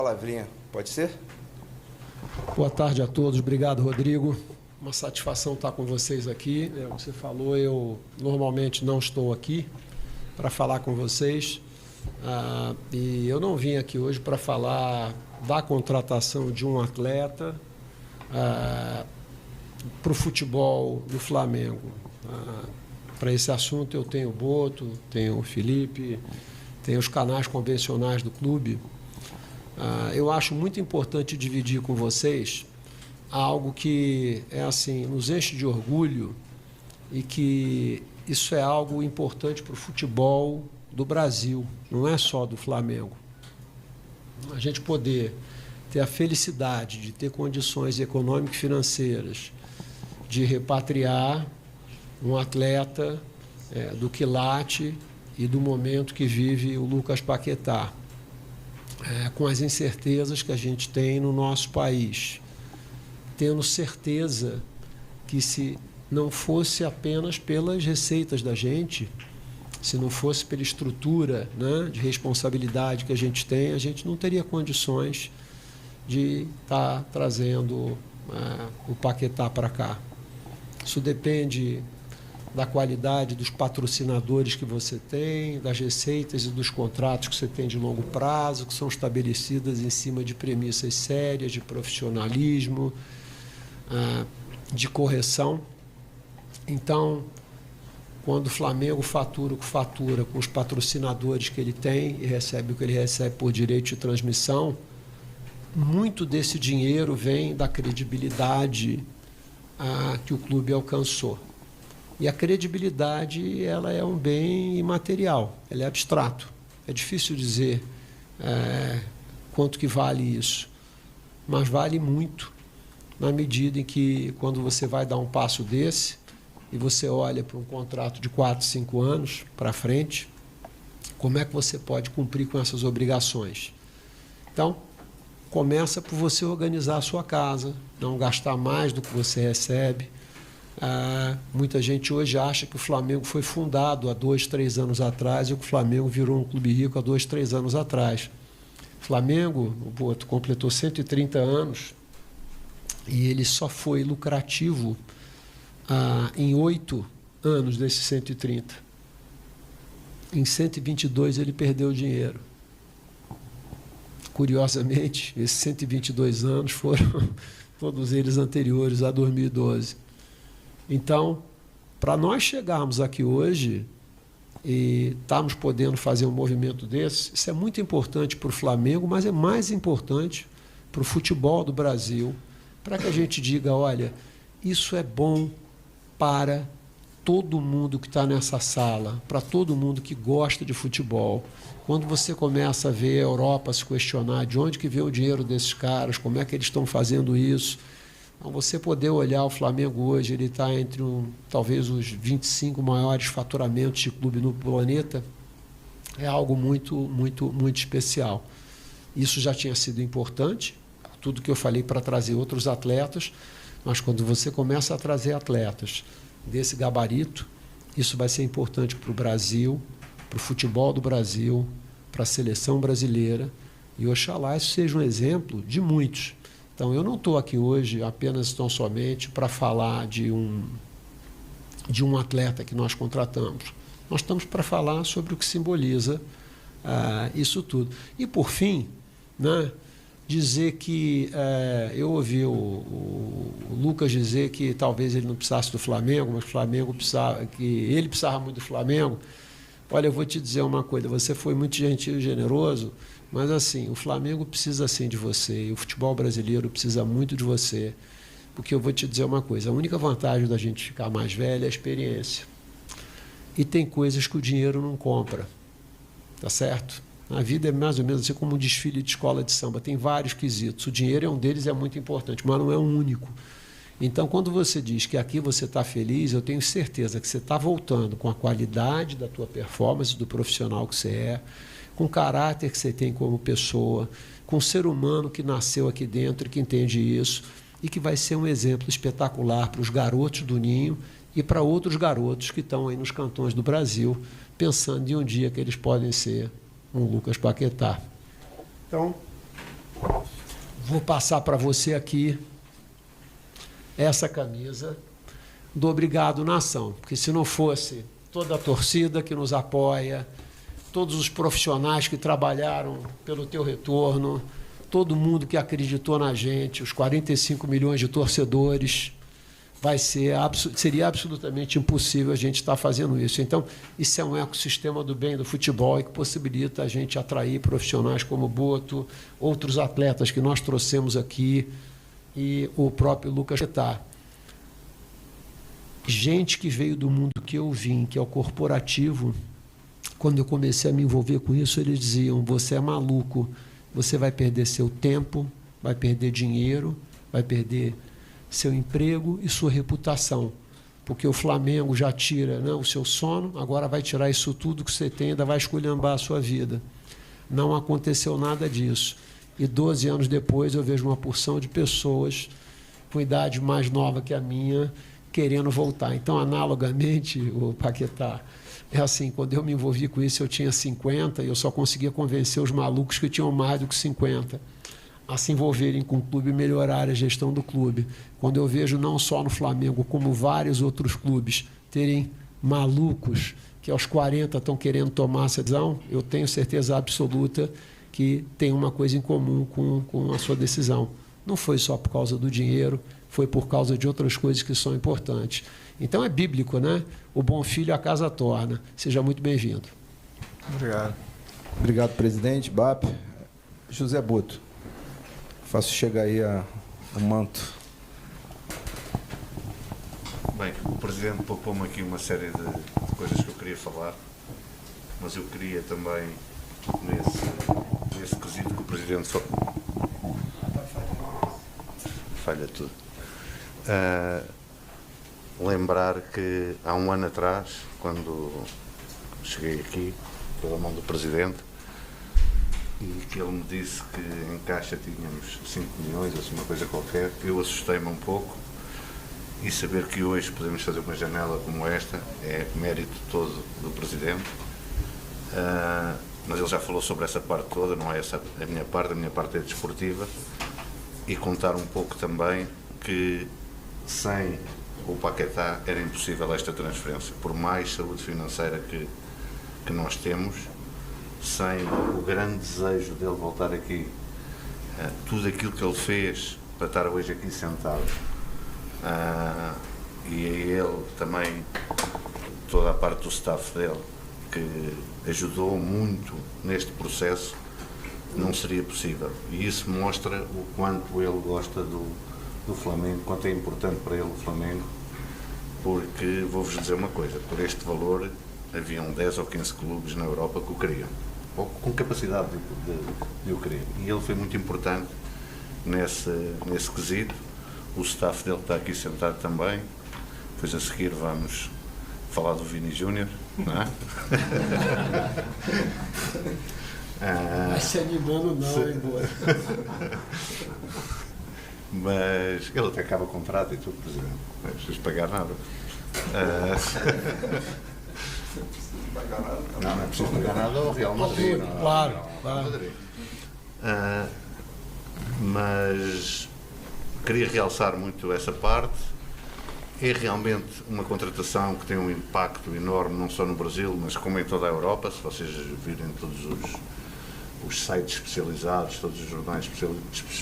Palavrinha, pode ser? Boa tarde a todos, obrigado, Rodrigo. Uma satisfação estar com vocês aqui. Como você falou, eu normalmente não estou aqui para falar com vocês. E eu não vim aqui hoje para falar da contratação de um atleta para o futebol do Flamengo. Para esse assunto eu tenho o Boto, tenho o Felipe, tenho os canais convencionais do clube. Eu acho muito importante dividir com vocês algo que nos enche de orgulho e que isso é algo importante para o futebol do Brasil, não é só do Flamengo. A gente poder ter a felicidade de ter condições econômicas e financeiras de repatriar um atleta do quilate e do momento que vive o Lucas Paquetá, com as incertezas que a gente tem no nosso país, tendo certeza que se não fosse apenas pelas receitas da gente, se não fosse pela estrutura, né, de responsabilidade que a gente tem, a gente não teria condições de estar trazendo o Paquetá para cá. Isso depende da qualidade dos patrocinadores que você tem, das receitas e dos contratos que você tem de longo prazo, que são estabelecidas em cima de premissas sérias, de profissionalismo, de correção. Então, quando o Flamengo fatura o que fatura com os patrocinadores que ele tem e recebe o que ele recebe por direito de transmissão, muito desse dinheiro vem da credibilidade que o clube alcançou. E a credibilidade, ela é um bem imaterial, ela é abstrato. É difícil dizer quanto que vale isso, mas vale muito na medida em que, quando você vai dar um passo desse e você olha para um contrato de 4, 5 anos para frente, como é que você pode cumprir com essas obrigações? Então, começa por você organizar a sua casa, não gastar mais do que você recebe. Muita gente hoje acha que o Flamengo foi fundado há 2, 3 anos atrás e que o Flamengo virou um clube rico há 2, 3 anos atrás. O Flamengo, o Boto, completou 130 anos e ele só foi lucrativo em 8 anos desses 130. Em 122 ele perdeu dinheiro. Curiosamente, esses 122 anos foram todos eles anteriores a 2012. Então, para nós chegarmos aqui hoje e estarmos podendo fazer um movimento desse, isso é muito importante para o Flamengo, mas é mais importante para o futebol do Brasil, para que a gente diga, olha, isso é bom para todo mundo que está nessa sala, para todo mundo que gosta de futebol. Quando você começa a ver a Europa se questionar de onde que vem o dinheiro desses caras, como é que eles estão fazendo isso, então, você poder olhar o Flamengo hoje, ele está entre talvez os 25 maiores faturamentos de clube no planeta, é algo muito, muito, muito especial. Isso já tinha sido importante, tudo que eu falei para trazer outros atletas, mas quando você começa a trazer atletas desse gabarito, isso vai ser importante para o Brasil, para o futebol do Brasil, para a seleção brasileira, e oxalá isso seja um exemplo de muitos. Então, eu não estou aqui hoje apenas tão somente para falar de um atleta que nós contratamos. Nós estamos para falar sobre o que simboliza isso tudo. E, por fim, né, dizer que eu ouvi o Lucas dizer que talvez ele não precisasse do Flamengo, mas o Flamengo precisava, que ele precisava muito do Flamengo. Olha, eu vou te dizer uma coisa, você foi muito gentil e generoso, mas assim, o Flamengo precisa sim de você, e o futebol brasileiro precisa muito de você, porque eu vou te dizer uma coisa, a única vantagem da gente ficar mais velho é a experiência. E tem coisas que o dinheiro não compra, tá certo? A vida é mais ou menos assim como um desfile de escola de samba, tem vários quesitos, o dinheiro é um deles, é muito importante, mas não é um único. Então, quando você diz que aqui você está feliz, eu tenho certeza que você está voltando com a qualidade da tua performance, do profissional que você é, com o caráter que você tem como pessoa, com o ser humano que nasceu aqui dentro e que entende isso, e que vai ser um exemplo espetacular para os garotos do Ninho e para outros garotos que estão aí nos cantões do Brasil, pensando em um dia que eles podem ser um Lucas Paquetá. Então, vou passar para você aqui essa camisa do Obrigado Nação, porque se não fosse toda a torcida que nos apoia, todos os profissionais que trabalharam pelo teu retorno, todo mundo que acreditou na gente, os 45 milhões de torcedores, seria absolutamente impossível a gente estar fazendo isso. Então, isso é um ecossistema do bem do futebol e que possibilita a gente atrair profissionais como o Boto, outros atletas que nós trouxemos aqui e o próprio Lucas Paquetá. Gente que veio do mundo que eu vim, que é o corporativo, quando eu comecei a me envolver com isso, eles diziam: você é maluco, você vai perder seu tempo, vai perder dinheiro, vai perder seu emprego e sua reputação, porque o Flamengo já tira, né, o seu sono, agora vai tirar isso tudo que você tem, ainda vai esculhambar a sua vida. Não aconteceu nada disso. E 12 anos depois eu vejo uma porção de pessoas com idade mais nova que a minha querendo voltar. Então, analogamente, o Paquetá, é assim, quando eu me envolvi com isso, eu tinha 50 e eu só conseguia convencer os malucos que tinham mais do que 50 a se envolverem com o clube e melhorar a gestão do clube. Quando eu vejo não só no Flamengo, como vários outros clubes terem malucos que aos 40 estão querendo tomar essa decisão, eu tenho certeza absoluta que tem uma coisa em comum com a sua decisão. Não foi só por causa do dinheiro, foi por causa de outras coisas que são importantes. Então é bíblico, né? O bom filho a casa torna. Seja muito bem-vindo. Obrigado. Obrigado, presidente, BAP. José Boto, faço chegar aí o manto. Bem, o presidente propôs-me aqui uma série de coisas que eu queria falar, mas eu queria também, nesse quesito que o presidente falha tudo, lembrar que há um ano atrás, quando cheguei aqui, pela mão do presidente, e que ele me disse que em caixa tínhamos 5 milhões, ou assim, uma coisa qualquer, eu assustei-me um pouco, e saber que hoje podemos fazer uma janela como esta é mérito todo do presidente. Mas ele já falou sobre essa parte toda, não é essa a minha parte é desportiva, e contar um pouco também que sem o Paquetá era impossível esta transferência, por mais saúde financeira que nós temos, sem o grande desejo dele voltar aqui, tudo aquilo que ele fez para estar hoje aqui sentado, e a ele também, toda a parte do staff dele, que ajudou muito neste processo, não seria possível. E isso mostra o quanto ele gosta do Flamengo, quanto é importante para ele o Flamengo, porque vou-vos dizer uma coisa: por este valor haviam 10 ou 15 clubes na Europa que o queriam, ou com capacidade de o querer. E ele foi muito importante nesse quesito. O staff dele está aqui sentado também. Depois a seguir vamos falar do Vini Júnior, não é? Mas se animando não, hein, boa. Mas ele até acaba o contrato e tudo, presidente. Não é preciso pagar nada. Não é preciso pagar nada ao Real Madrid. Claro. Mas queria realçar muito essa parte. É realmente uma contratação que tem um impacto enorme, não só no Brasil, mas como em toda a Europa. Se vocês virem todos os sites especializados, todos os jornais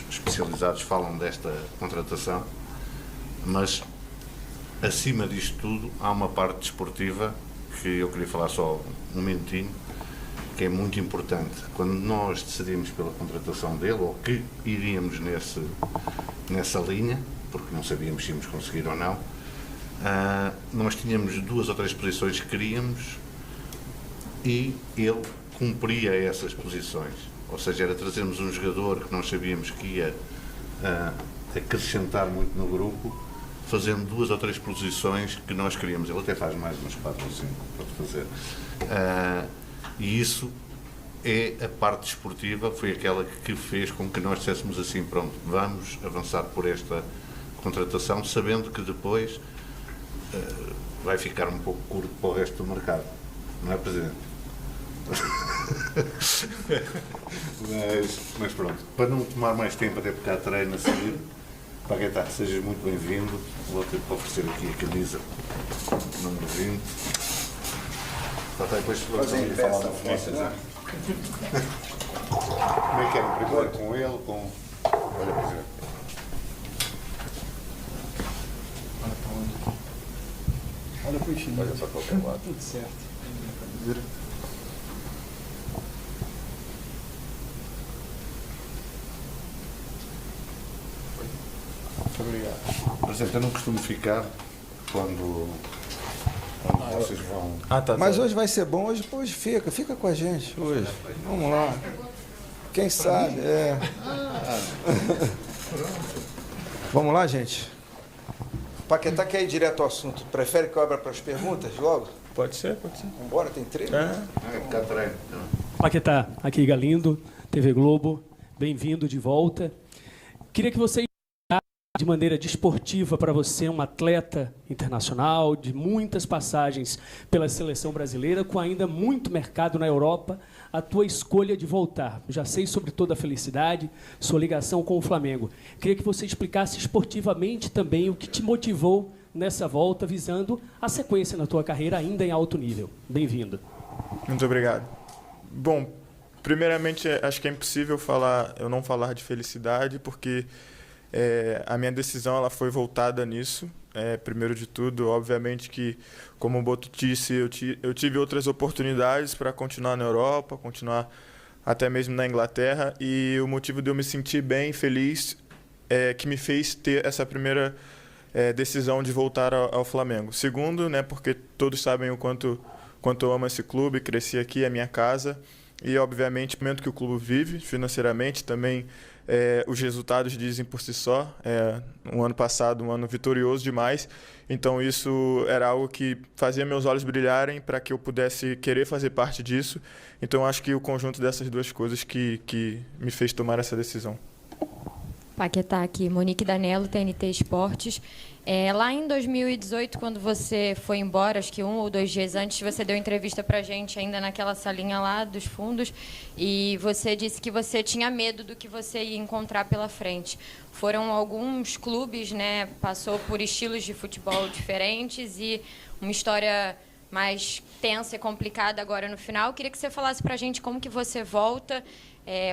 especializados falam desta contratação. Mas, acima disto tudo, há uma parte desportiva que eu queria falar só um minutinho, que é muito importante. Quando nós decidimos pela contratação dele, ou que iríamos nessa linha, porque não sabíamos se íamos conseguir ou não, nós tínhamos 2 ou 3 posições que queríamos e ele cumpria essas posições. Ou seja, era trazermos um jogador que nós sabíamos que ia acrescentar muito no grupo, fazendo 2 ou 3 posições que nós queríamos. Ele até faz mais umas 4 ou 5, pode fazer. E isso é a parte desportiva, foi aquela que fez com que nós disséssemos assim: pronto, vamos avançar por esta contratação, sabendo que depois vai ficar um pouco curto para o resto do mercado. Não é, presidente? Mas pronto, para não tomar mais tempo, até porque há treino a seguir, Paquetá, sejas muito bem-vindo. Vou ter que oferecer aqui a camisa número 20. Depois vamos falar da Felícia, não é? Como é que era? Primeiro com ele, com... Olha, Presidente. Olha para o chinês. Olha para qualquer lado. Tudo certo. Muito obrigado. Presidente, eu não costumo ficar quando vocês vão... Mas hoje vai ser bom, hoje fica com a gente hoje. Vamos lá. Quem sabe, Vamos lá, gente. Paquetá quer ir direto ao assunto. Prefere que eu abra para as perguntas logo? Pode ser, pode ser. Vamos embora, tem treino? ficar treino. Paquetá, aqui Galindo, TV Globo, bem-vindo de volta. Queria que você de maneira desportiva para você, um atleta internacional, de muitas passagens pela seleção brasileira, com ainda muito mercado na Europa, a tua escolha de voltar. Já sei sobre toda a felicidade, sua ligação com o Flamengo. Queria que você explicasse esportivamente também o que te motivou nessa volta, visando a sequência na tua carreira ainda em alto nível. Bem-vindo. Muito obrigado. Bom, primeiramente, acho que é impossível eu não falar de felicidade, porque a minha decisão ela foi voltada nisso. Primeiro de tudo, obviamente que, como o Boto disse, eu tive outras oportunidades para continuar na Europa, continuar até mesmo na Inglaterra, e o motivo de eu me sentir bem, feliz, que me fez ter essa primeira decisão de voltar ao Flamengo. Segundo, né, porque todos sabem o quanto eu amo esse clube, cresci aqui, é minha casa, e obviamente o momento que o clube vive financeiramente também. Os resultados dizem por si só. Um ano passado, um ano vitorioso demais. Então, isso era algo que fazia meus olhos brilharem para que eu pudesse querer fazer parte disso. Então, acho que o conjunto dessas duas coisas que me fez tomar essa decisão. Paquetá aqui, Monique Danello, TNT Esportes. Lá em 2018, quando você foi embora, acho que 1 ou 2 dias antes, você deu entrevista para a gente ainda naquela salinha lá dos fundos, e você disse que você tinha medo do que você ia encontrar pela frente. Foram alguns clubes, né? Passou por estilos de futebol diferentes e uma história mais tensa e complicada agora no final. Eu queria que você falasse para a gente como que você volta.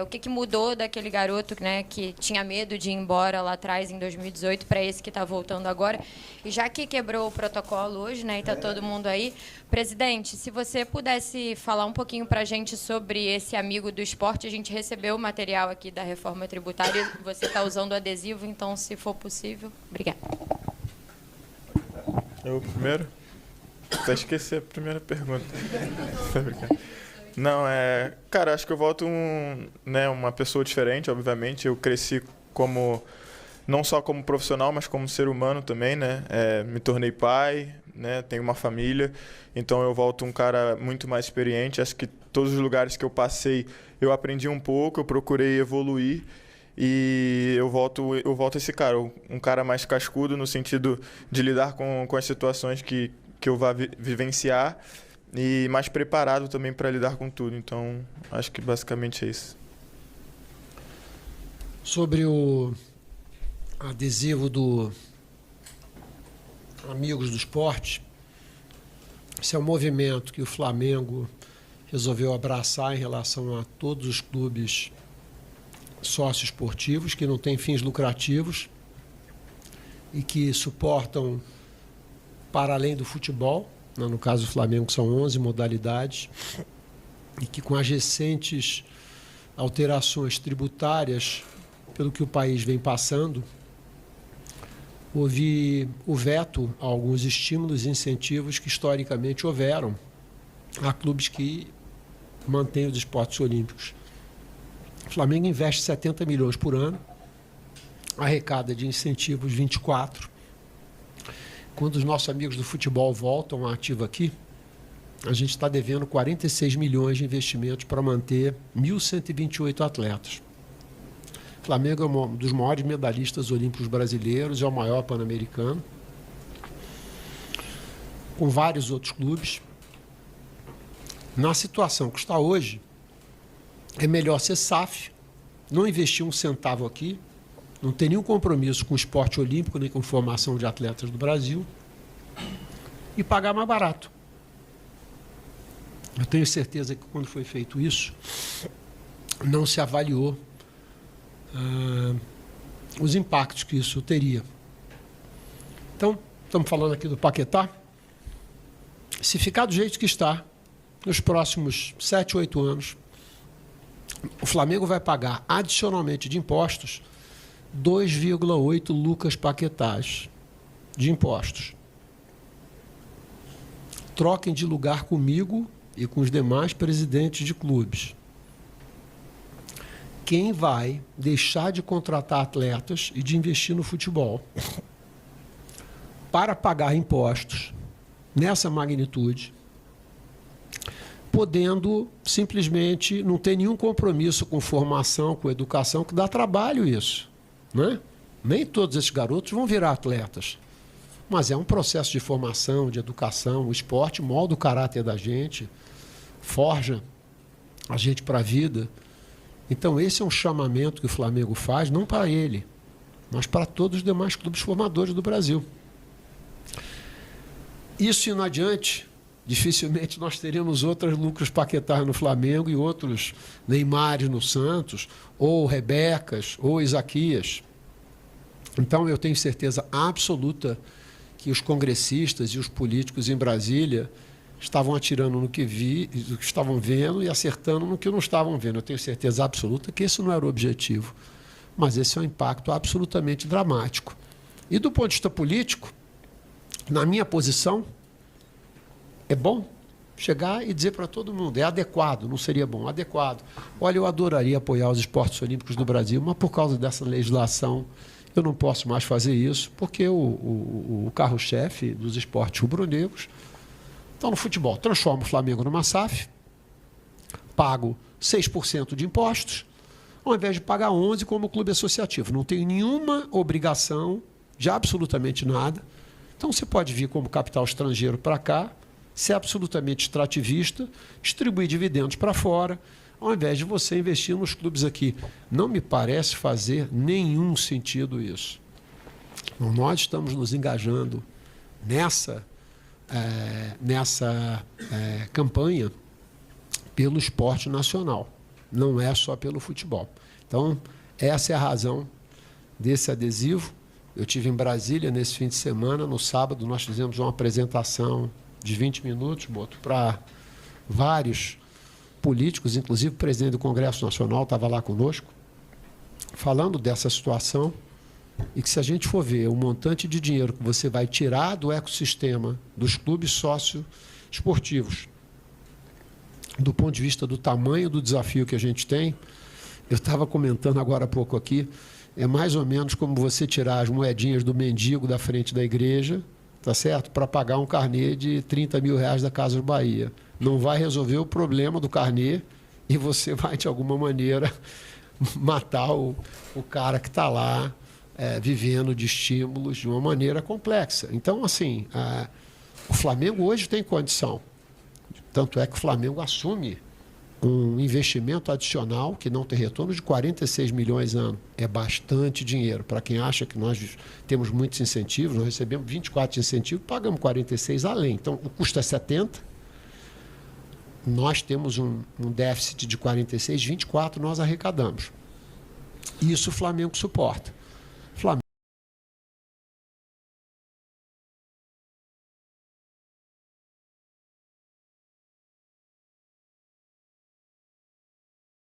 O que mudou daquele garoto, né, que tinha medo de ir embora lá atrás, em 2018, para esse que está voltando agora. E já que quebrou o protocolo hoje, né, e está todo mundo aí, presidente, se você pudesse falar um pouquinho para a gente sobre esse amigo do esporte. A gente recebeu o material aqui da reforma tributária, você está usando adesivo, então, se for possível. Obrigada. Eu primeiro? Até esqueci a primeira pergunta. Não, cara, acho que eu volto uma pessoa diferente, obviamente. Eu cresci não só como profissional, mas como ser humano também, né? Me tornei pai, né? Tenho uma família, então eu volto um cara muito mais experiente. Acho que todos os lugares que eu passei, eu aprendi um pouco, eu procurei evoluir, e eu volto esse cara, um cara mais cascudo no sentido de lidar com as situações que eu vá vivenciar, e mais preparado também para lidar com tudo. Então, acho que basicamente é isso. Sobre o adesivo do Amigos do Esporte, esse é um movimento que o Flamengo resolveu abraçar em relação a todos os clubes sócio-esportivos que não têm fins lucrativos e que suportam, para além do futebol, no caso do Flamengo são 11 modalidades, e que com as recentes alterações tributárias pelo que o país vem passando, houve o veto a alguns estímulos e incentivos que historicamente houveram a clubes que mantêm os esportes olímpicos. O Flamengo investe 70 milhões por ano, arrecada de incentivos 24. Quando os nossos amigos do futebol voltam à ativa aqui, a gente está devendo 46 milhões de investimentos para manter 1.128 atletas. O Flamengo é um dos maiores medalhistas olímpicos brasileiros, é o maior pan-americano, com vários outros clubes. Na situação que está hoje, é melhor ser SAF, não investir um centavo aqui, não ter nenhum compromisso com o esporte olímpico, nem com formação de atletas do Brasil, e pagar mais barato. Eu tenho certeza que quando foi feito isso, não se avaliou os impactos que isso teria. Então, estamos falando aqui do Paquetá. Se ficar do jeito que está, nos próximos 7, 8 anos, o Flamengo vai pagar adicionalmente de impostos 2,8 Lucas Paquetás de impostos. Troquem de lugar comigo e com os demais presidentes de clubes. Quem vai deixar de contratar atletas e de investir no futebol para pagar impostos nessa magnitude, podendo simplesmente não ter nenhum compromisso com formação, com educação, que dá trabalho isso, né? Nem todos esses garotos vão virar atletas, mas é um processo de formação, de educação. O esporte molda o caráter da gente, forja a gente para a vida. Então esse é um chamamento que o Flamengo faz, não para ele, mas para todos os demais clubes formadores do Brasil. Isso indo adiante, dificilmente nós teremos outros Lucas Paquetá no Flamengo e outros Neymares no Santos, ou Rebecas, ou Isaquias. Então eu tenho certeza absoluta que os congressistas e os políticos em Brasília estavam atirando no que estavam vendo e acertando no que não estavam vendo. Eu tenho certeza absoluta que esse não era o objetivo, mas esse é um impacto absolutamente dramático. E do ponto de vista político, na minha posição, é bom chegar e dizer para todo mundo, é adequado, não seria bom, adequado. Olha, eu adoraria apoiar os esportes olímpicos do Brasil, mas por causa dessa legislação eu não posso mais fazer isso, porque o carro-chefe dos esportes rubro-negros está no futebol. Transforma o Flamengo numa SAF, pago 6% de impostos, ao invés de pagar 11% como clube associativo. Não tenho nenhuma obrigação de absolutamente nada. Então você pode vir como capital estrangeiro para cá, ser absolutamente extrativista, distribuir dividendos para fora, ao invés de você investir nos clubes aqui. Não me parece fazer nenhum sentido isso. Então, nós estamos nos engajando nessa campanha pelo esporte nacional, não é só pelo futebol. Então, essa é a razão desse adesivo. Eu estive em Brasília nesse fim de semana, no sábado nós fizemos uma apresentação de 20 minutos, para vários políticos, inclusive o presidente do Congresso Nacional estava lá conosco, falando dessa situação, e que se a gente for ver o montante de dinheiro que você vai tirar do ecossistema dos clubes sócio-esportivos, do ponto de vista do tamanho do desafio que a gente tem, eu estava comentando agora há pouco aqui, é mais ou menos como você tirar as moedinhas do mendigo da frente da igreja, tá certo? Para pagar um carnê de 30 mil reais da Casas Bahia. Não vai resolver o problema do carnê e você vai, de alguma maneira, matar o cara que está lá vivendo de estímulos de uma maneira complexa. Então, assim, o Flamengo hoje tem condição. Tanto é que o Flamengo assume um investimento adicional que não tem retorno de 46 milhões ano. É bastante dinheiro. Para quem acha que nós temos muitos incentivos, nós recebemos 24 de incentivo, pagamos 46 além. Então, o custo é 70. Nós temos um déficit de 46, 24 nós arrecadamos. Isso o Flamengo suporta. Flamengo